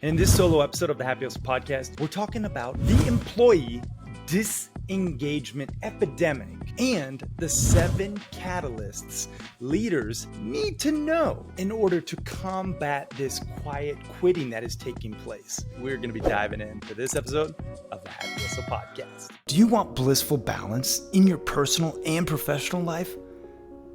In this solo episode of the Happy Hustle Podcast, we're talking about the employee disengagement epidemic and the 7 catalysts leaders need to know in order to combat this quiet quitting that is taking place. We're going to be diving into this episode of the Happy Hustle Podcast. Do you want blissful balance in your personal and professional life?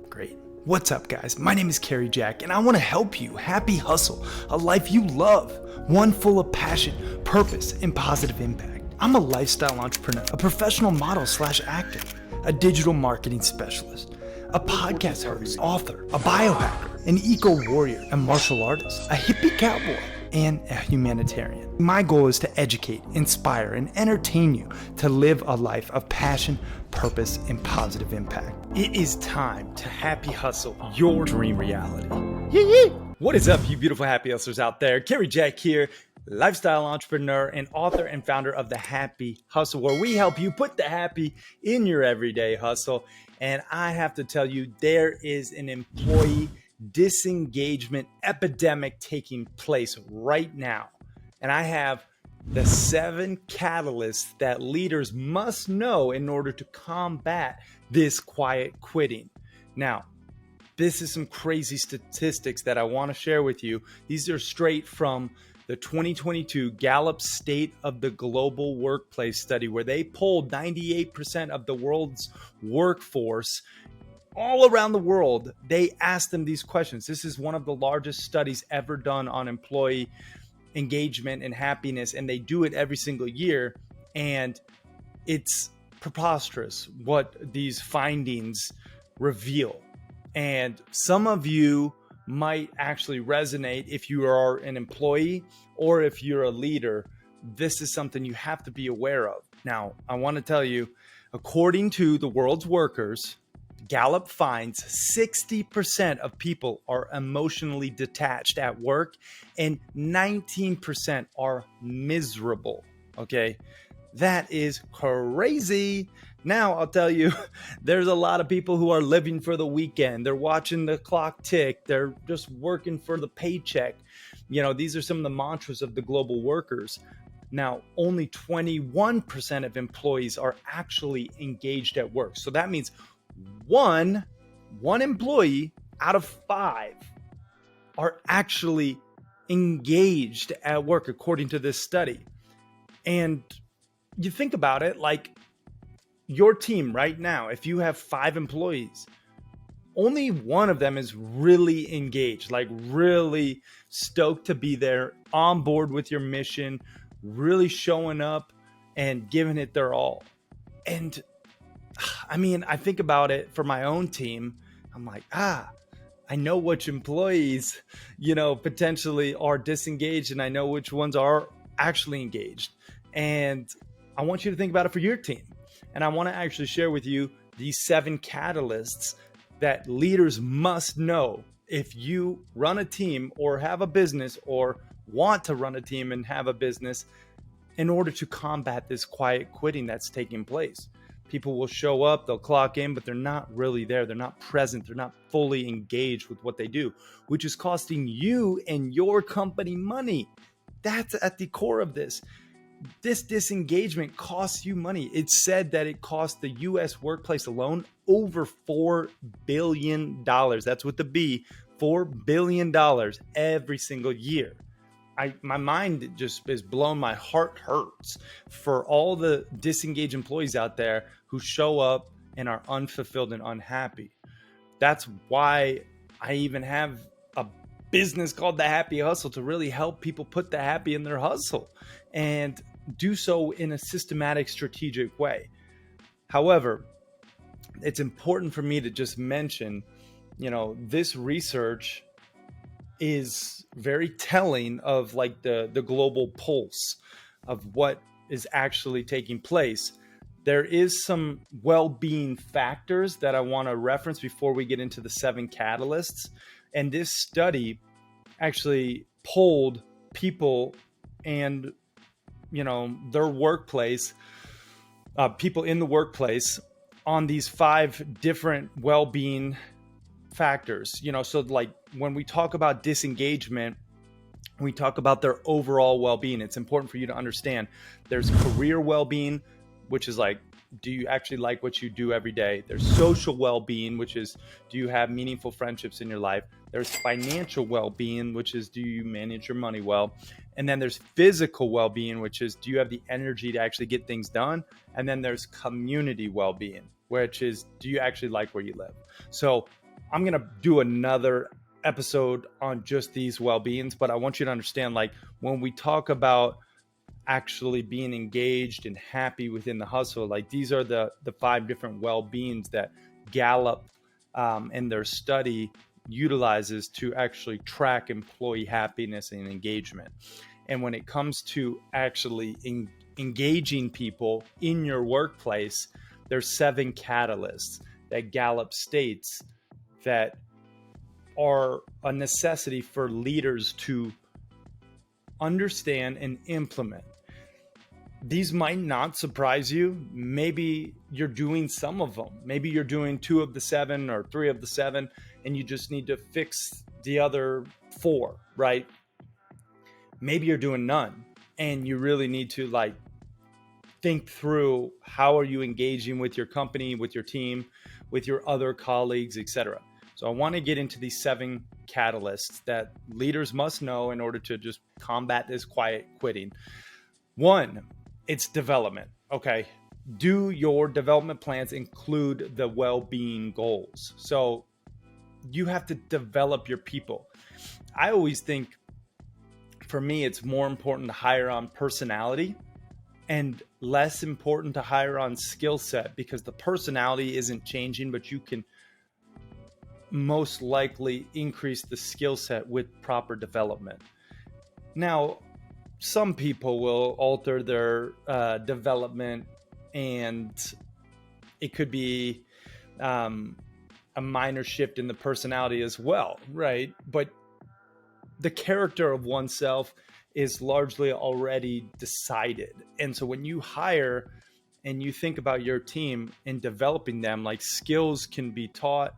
Great. What's up, guys? My name is Cary and I want to help you happy hustle a life you love, one full of passion, purpose, and positive impact. I'm a lifestyle entrepreneur, a professional model / actor, a digital marketing specialist, a podcast host, author, a biohacker, an eco-warrior, a martial artist, a hippie cowboy, and a humanitarian. My goal is to educate, inspire, and entertain you to live a life of passion, purpose, and positive impact. It is time to happy hustle your dream reality. Yee! What is up, you beautiful happy hustlers out there? Cary here, lifestyle entrepreneur and author and founder of the Happy Hustle, where we help you put the happy in your everyday hustle. And I have to tell you, there is an employee disengagement epidemic taking place right now. And I have the 7 catalysts that leaders must know in order to combat this quiet quitting. Now, this is some crazy statistics that I want to share with you. These are straight from the 2022 Gallup State of the Global Workplace study, where they polled 98% of the world's workforce all around the world. They asked them these questions. This is one of the largest studies ever done on employee engagement and happiness, and they do it every single year. And it's preposterous what these findings reveal. And some of you might actually resonate if you are an employee or if you're a leader. This is something you have to be aware of. Now, I want to tell you, according to the world's workers, Gallup finds 60% of people are emotionally detached at work and 19% are miserable. Okay, that is crazy. Now, I'll tell you, there's a lot of people who are living for the weekend. They're watching the clock tick. They're just working for the paycheck. You know, these are some of the mantras of the global workers. Now, only 21% of employees are actually engaged at work. So that means one employee out of 5 are actually engaged at work, according to this study. And you think about it, like your team right now, if you have 5 employees, only one of them is really engaged, like really stoked to be there, on board with your mission, really showing up and giving it their all. And I mean, I think about it for my own team. I'm like, I know which employees, potentially are disengaged, and I know which ones are actually engaged. And I want you to think about it for your team. And I want to actually share with you these 7 catalysts that leaders must know if you run a team or have a business or want to run a team and have a business in order to combat this quiet quitting that's taking place. People will show up, they'll clock in, but they're not really there. They're not present. They're not fully engaged with what they do, which is costing you and your company money. That's at the core of this. This disengagement costs you money. It's said that it costs the U.S. workplace alone over $4 billion. That's with the B, $4 billion every single year. My mind just is blown. My heart hurts for all the disengaged employees out there who show up and are unfulfilled and unhappy. That's why I even have a business called The Happy Hustle, to really help people put the happy in their hustle and do so in a systematic, strategic way. However, it's important for me to just mention, this research is very telling of like the global pulse of what is actually taking place. There is some well-being factors that I want to reference before we get into the 7 catalysts. And this study actually polled people and, their workplace, people in the workplace on these 5 different well-being factors. So like when we talk about disengagement, We talk about their overall well-being. It's important for you to understand there's career well-being, which is like, do you actually like what you do every day? There's social well-being, which is, do you have meaningful friendships in your life? There's financial well-being, which is, do you manage your money well? And then there's physical well-being, which is, do you have the energy to actually get things done? And then there's community well-being, which is, do you actually like where you live? So I'm going to do another episode on just these well-beings, but I want you to understand, like, when we talk about actually being engaged and happy within the hustle, like, these are the 5 different well-beings that Gallup in their study utilizes to actually track employee happiness and engagement. And when it comes to actually engaging people in your workplace, there's 7 catalysts that Gallup states that are a necessity for leaders to understand and implement. These might not surprise you. Maybe you're doing some of them. Maybe you're doing 2 of the 7 or 3 of the 7, and you just need to fix the other 4, right? Maybe you're doing none, and you really need to, like, think through, how are you engaging with your company, with your team, with your other colleagues, etc. So I want to get into these 7 catalysts that leaders must know in order to just combat this quiet quitting. 1, it's development. Okay. Do your development plans include the well-being goals? So you have to develop your people. I always think, for me, it's more important to hire on personality and less important to hire on skill set, because the personality isn't changing, but you can most likely increase the skill set with proper development. Now, some people will alter their development, and it could be a minor shift in the personality as well, right? But the character of oneself is largely already decided. And so when you hire and you think about your team and developing them, like, skills can be taught.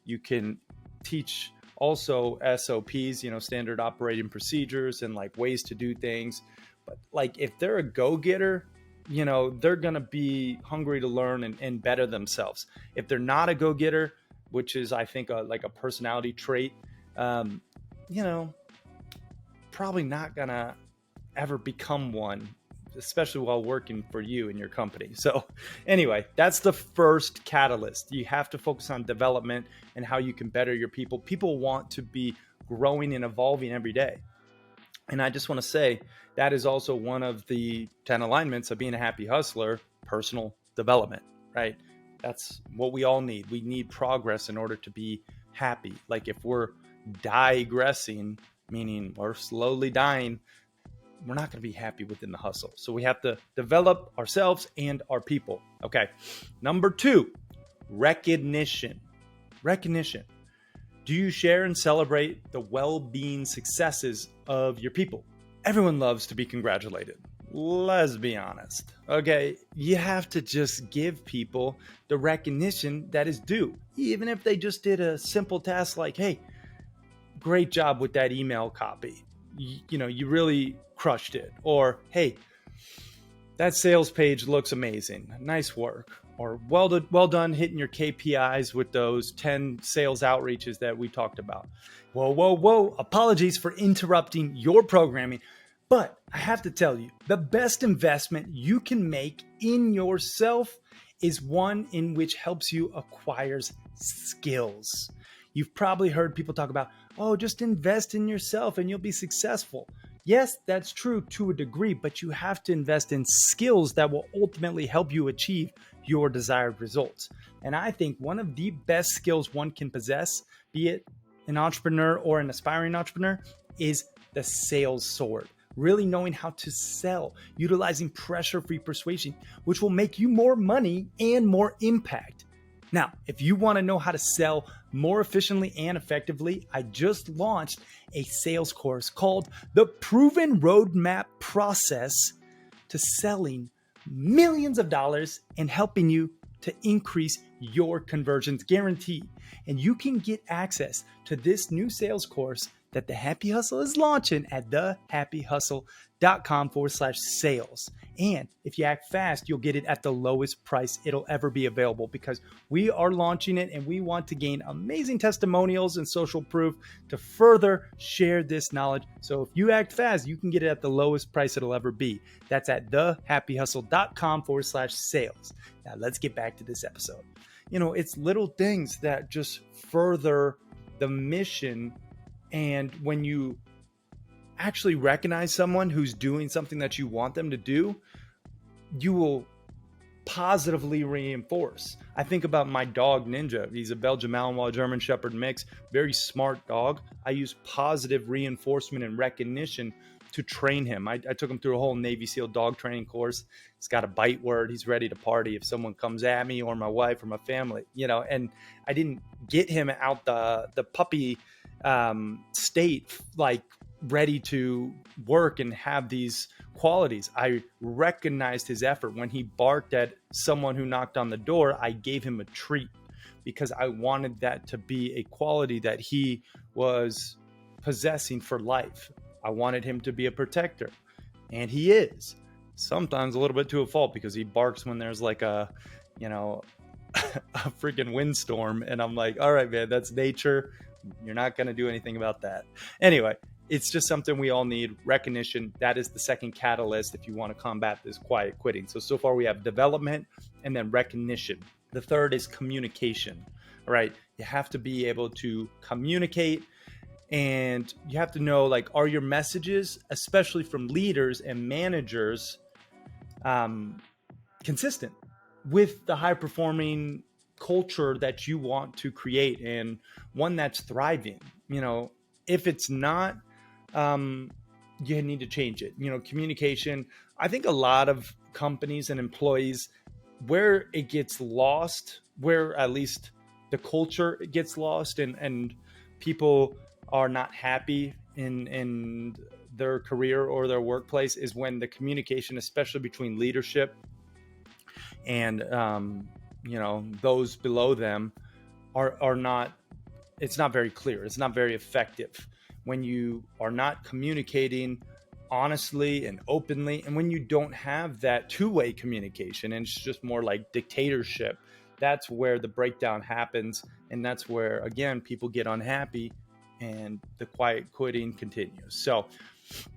You can teach also SOPs, standard operating procedures, and like ways to do things. But like, if they're a go-getter, they're going to be hungry to learn and better themselves. If they're not a go-getter, which is, I think, like a personality trait, probably not going to ever become one, especially while working for you and your company. So anyway, that's the first catalyst. You have to focus on development and how you can better your people. People want to be growing and evolving every day. And I just want to say that is also one of the 10 alignments of being a happy hustler: personal development, right? That's what we all need. We need progress in order to be happy. Like, if we're digressing, meaning we're slowly dying, we're not going to be happy within the hustle. So we have to develop ourselves and our people. Okay. Number 2, recognition. Recognition. Do you share and celebrate the well-being successes of your people? Everyone loves to be congratulated. Let's be honest. Okay. You have to just give people the recognition that is due. Even if they just did a simple task like, hey, great job with that email copy. You really crushed it. Or, hey, that sales page looks amazing. Nice work. Or well done hitting your KPIs with those 10 sales outreaches that we talked about. Whoa. Apologies for interrupting your programming. But I have to tell you, the best investment you can make in yourself is one in which helps you acquire skills. You've probably heard people talk about, just invest in yourself and you'll be successful. Yes, that's true to a degree, but you have to invest in skills that will ultimately help you achieve your desired results. And I think one of the best skills one can possess, be it an entrepreneur or an aspiring entrepreneur, is the sales sword. Really knowing how to sell, utilizing pressure-free persuasion, which will make you more money and more impact. Now, if you want to know how to sell more efficiently and effectively, I just launched a sales course called The Proven Roadmap Process to Selling Millions of Dollars and helping you to increase your conversions, guaranteed. And you can get access to this new sales course that the Happy Hustle is launching at thehappyhustle.com/sales. And if you act fast, you'll get it at the lowest price it'll ever be available, because we are launching it and we want to gain amazing testimonials and social proof to further share this knowledge. So if you act fast, you can get it at the lowest price it'll ever be. That's at thehappyhustle.com/sales. Now let's get back to this episode. It's little things that just further the mission. And when you actually recognize someone who's doing something that you want them to do, you will positively reinforce. I think about my dog Ninja. He's a Belgian Malinois German Shepherd mix, very smart dog. I use positive reinforcement and recognition to train him. I took him through a whole Navy SEAL dog training course. He's got a bite word. He's ready to party if someone comes at me or my wife or my family, and I didn't get him out the puppy state, like ready to work and have these qualities. I recognized his effort. When he barked at someone who knocked on the door, I gave him a treat because I wanted that to be a quality that he was possessing for life. I wanted him to be a protector, and he is. Sometimes a little bit to a fault, because he barks when there's like a freaking windstorm, and I'm like, all right, man, that's nature. You're not going to do anything about that. Anyway, it's just something we all need. Recognition. That is the second catalyst if you want to combat this quiet quitting. So far we have development and then recognition. The third is communication. All right. You have to be able to communicate, and you have to know, like, are your messages, especially from leaders and managers, consistent with the high performing culture that you want to create, and one that's thriving. If it's not, you need to change it. Communication. I think a lot of companies and employees, where it gets lost, where at least the culture gets lost, and people are not happy in their career or their workplace, is when the communication, especially between leadership and those below them, are not, it's not very clear. It's not very effective when you are not communicating honestly and openly, and when you don't have that two-way communication and it's just more like dictatorship. That's where the breakdown happens, and that's where, again, people get unhappy and the quiet quitting continues. So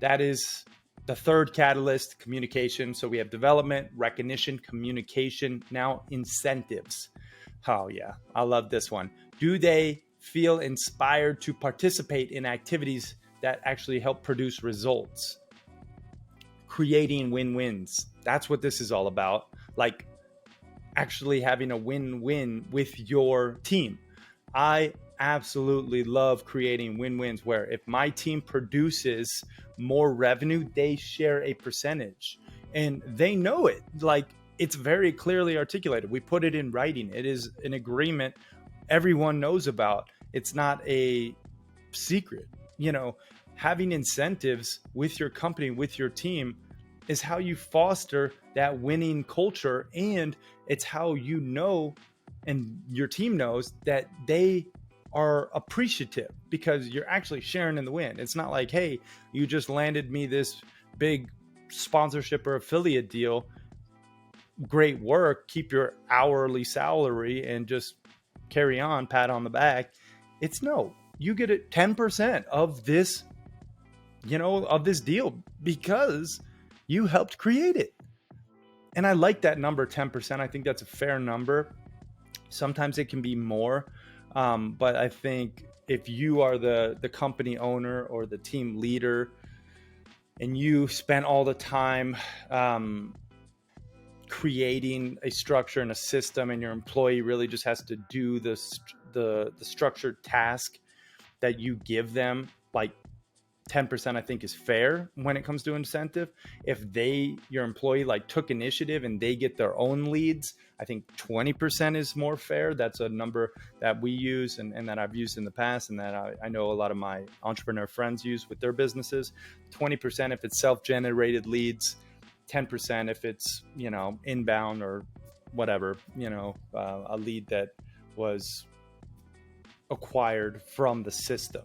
that is the third catalyst, communication. So we have development, recognition, communication. Now incentives. Oh yeah, I love this one. Do they feel inspired to participate in activities that actually help produce results? Creating win-wins. That's what this is all about. Like actually having a win-win with your team. I absolutely love creating win-wins where if my team produces more revenue, they share a percentage, and they know it. Like, it's very clearly articulated. We put it in writing. It is an agreement everyone knows about. It's not a secret. Having incentives with your company, with your team, is how you foster that winning culture, and it's how you know and your team knows that they are appreciative because you're actually sharing in the win. It's not like, hey, you just landed me this big sponsorship or affiliate deal. Great work. Keep your hourly salary and just carry on, pat on the back. It's no, you get it 10% of this, of this deal because you helped create it. And I like that number, 10%. I think that's a fair number. Sometimes it can be more. But I think if you are the company owner or the team leader, and you spend all the time creating a structure and a system, and your employee really just has to do the structured task that you give them, like 10% I think is fair when it comes to incentive. If your employee like took initiative and they get their own leads, I think 20% is more fair. That's a number that we use and that I've used in the past, and that I know a lot of my entrepreneur friends use with their businesses. 20% if it's self-generated leads, 10% if it's, inbound or whatever, a lead that was acquired from the system.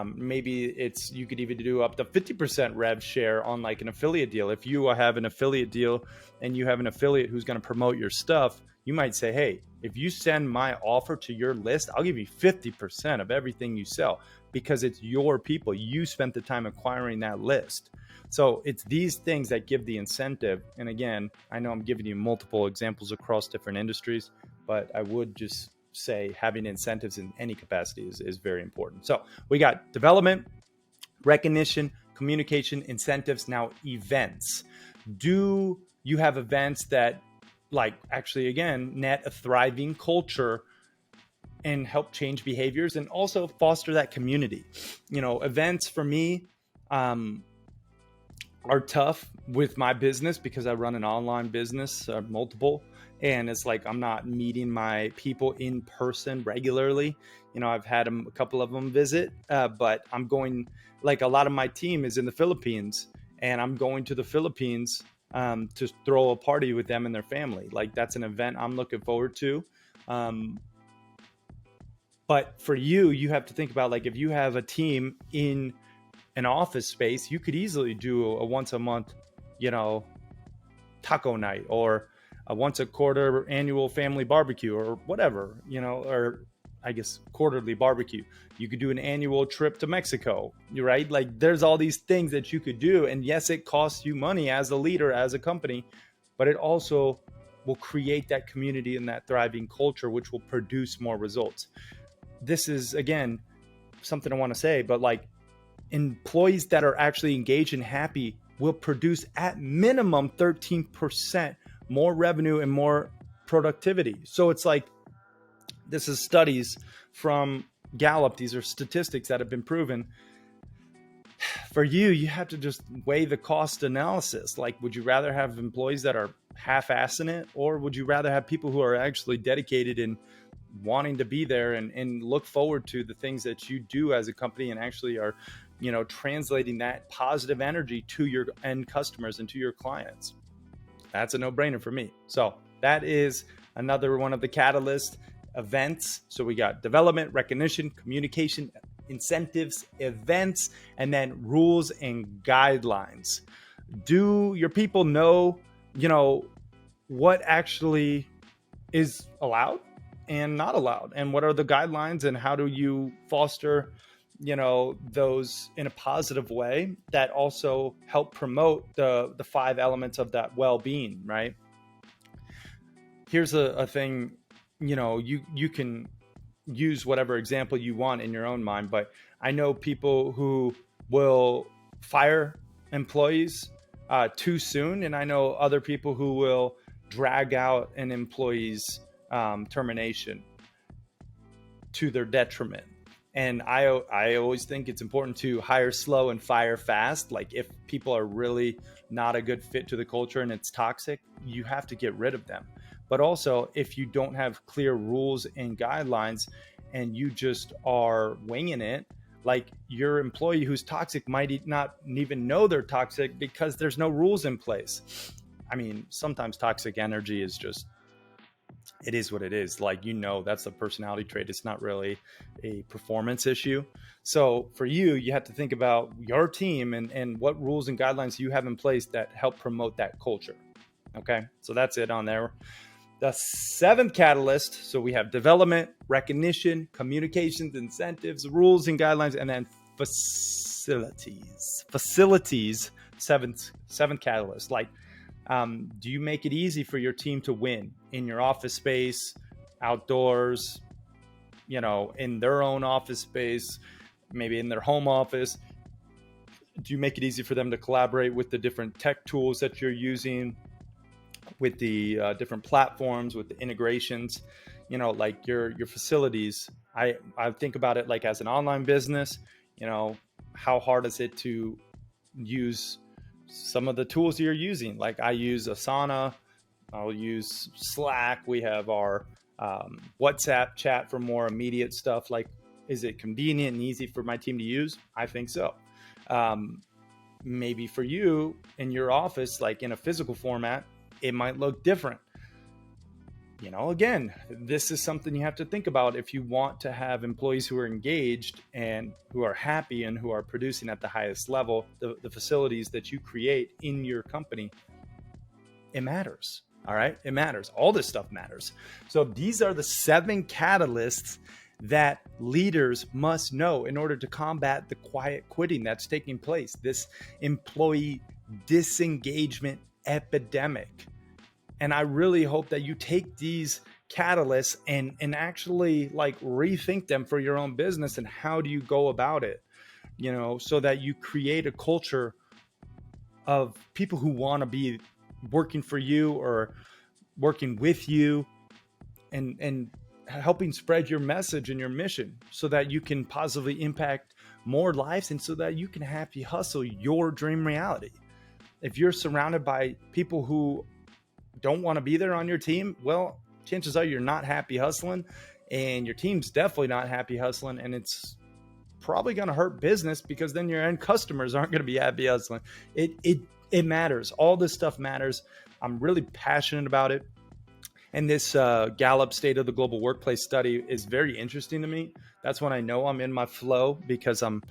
Maybe you could even do up to 50% rev share on like an affiliate deal. If you have an affiliate deal and you have an affiliate who's going to promote your stuff, you might say, hey, if you send my offer to your list, I'll give you 50% of everything you sell, because it's your people. You spent the time acquiring that list. So it's these things that give the incentive. And again, I know I'm giving you multiple examples across different industries, but I would just say having incentives in any capacity is very important. So we got development, recognition, communication, incentives. Now, events. Do you have events that actually, again, net a thriving culture and help change behaviors and also foster that community? Events for me are tough with my business because I run an online business, multiple, and it's like I'm not meeting my people in person regularly. I've had a couple of them visit, but I'm going, like a lot of my team is in the Philippines, and I'm going to the Philippines to throw a party with them and their family. Like that's an event I'm looking forward to. But for you have to think about, like, if you have a team in an office space, you could easily do a once a month, taco night, or a once a quarter annual family barbecue, or whatever, or I guess quarterly barbecue. You could do an annual trip to Mexico, right? Like there's all these things that you could do. And yes, it costs you money as a leader, as a company, but it also will create that community and that thriving culture, which will produce more results. This is, again, something I want to say, but like, employees that are actually engaged and happy will produce at minimum 13% more revenue and more productivity. So it's like, this is studies from Gallup. These are statistics that have been proven. For you have to just weigh the cost analysis. Like, would you rather have employees that are half-assing it, or would you rather have people who are actually dedicated and wanting to be there and look forward to the things that you do as a company, and actually are translating that positive energy to your end customers and to your clients? That's a no-brainer for me. So that is another one of the catalyst events. So we got development, recognition, communication, incentives, events, and then rules and guidelines. Do your people know, what actually is allowed and not allowed, and what are the guidelines, and how do you foster those in a positive way that also help promote the 5 elements of that well-being, right? Here's a thing, you can use whatever example you want in your own mind, but I know people who will fire employees too soon, and I know other people who will drag out an employee's termination to their detriment. And I always think it's important to hire slow and fire fast. Like, if people are really not a good fit to the culture and it's toxic, you have to get rid of them. But also, if you don't have clear rules and guidelines and you just are winging it, like, your employee who's toxic might not even know they're toxic because there's no rules in place. I mean, sometimes toxic energy is just, it is what it is. Like, that's a personality trait. It's not really a performance issue. So for you have to think about your team and what rules and guidelines you have in place that help promote that culture. Okay. So that's it on there. The 7th catalyst. So we have development, recognition, communications, incentives, rules and guidelines, and then facilities, 7th catalyst. Like, do you make it easy for your team to win in your office space, outdoors, in their own office space, maybe in their home office? Do you make it easy for them to collaborate with the different tech tools that you're using, with the different platforms, with the integrations? Like your facilities. I think about it like, as an online business, how hard is it to use some of the tools you're using? Like, I use Asana, I'll use Slack. We have our WhatsApp chat for more immediate stuff. Like, is it convenient and easy for my team to use? I think so. Maybe for you in your office, like in a physical format, it might look different. Again, this is something you have to think about if you want to have employees who are engaged and who are happy and who are producing at the highest level. The facilities that you create in your company, it matters. All right. It matters. All this stuff matters. So these are the 7 catalysts that leaders must know in order to combat the quiet quitting that's taking place, this employee disengagement epidemic. And I really hope that you take these catalysts and actually like rethink them for your own business and how do you go about it, so that you create a culture of people who want to be working for you or working with you and helping spread your message and your mission so that you can positively impact more lives and so that you can happy hustle your dream reality. If you're surrounded by people who don't want to be there on your team, well, chances are you're not happy hustling and your team's definitely not happy hustling, and it's probably going to hurt business because then your end customers aren't going to be happy hustling. It matters. All this stuff matters. I'm really passionate about it. And this Gallup State of the Global Workplace study is very interesting to me. That's when I know I'm in my flow, because I'm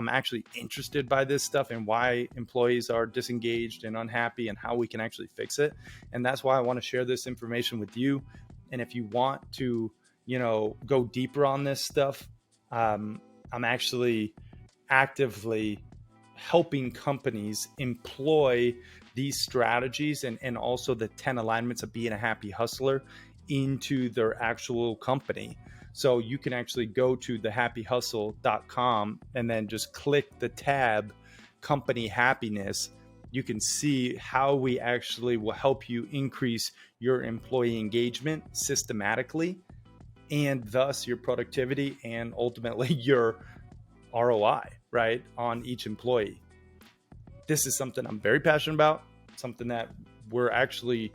actually interested by this stuff and why employees are disengaged and unhappy and how we can actually fix it. And that's why I want to share this information with you. And if you want to, go deeper on this stuff, I'm actually actively helping companies employ these strategies and also the 10 alignments of being a happy hustler into their actual company. So you can actually go to thehappyhustle.com and then just click the tab company happiness. You can see how we actually will help you increase your employee engagement systematically, and thus your productivity and ultimately your ROI, right, on each employee. This is something I'm very passionate about, something that we're actually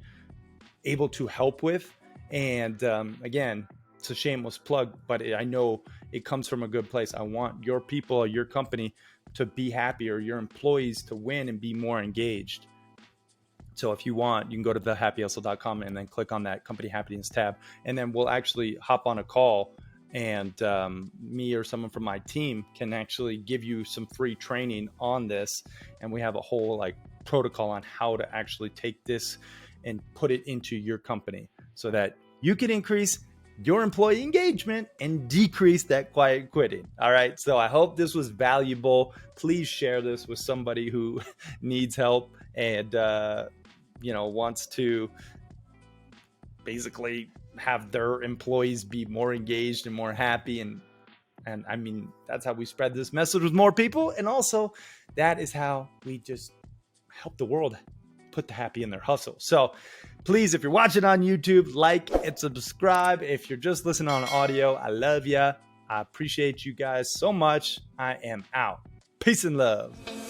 able to help with. And again, it's a shameless plug, but I know it comes from a good place. I want your people or your company to be happy, or your employees to win and be more engaged. So if you want, you can go to thehappyhustle.com and then click on that company happiness tab. And then we'll actually hop on a call, and me or someone from my team can actually give you some free training on this. And we have a whole protocol on how to actually take this and put it into your company so that you can increase your employee engagement and decrease that quiet quitting. All right. So I hope this was valuable. Please share this with somebody who needs help and, wants to basically have their employees be more engaged and more happy. And I mean, that's how we spread this message with more people. And also that is how we just help the world put the happy in their hustle. So please, if you're watching on YouTube, like and subscribe. If you're just listening on audio, I love ya. I appreciate you guys so much. I am out. Peace and love.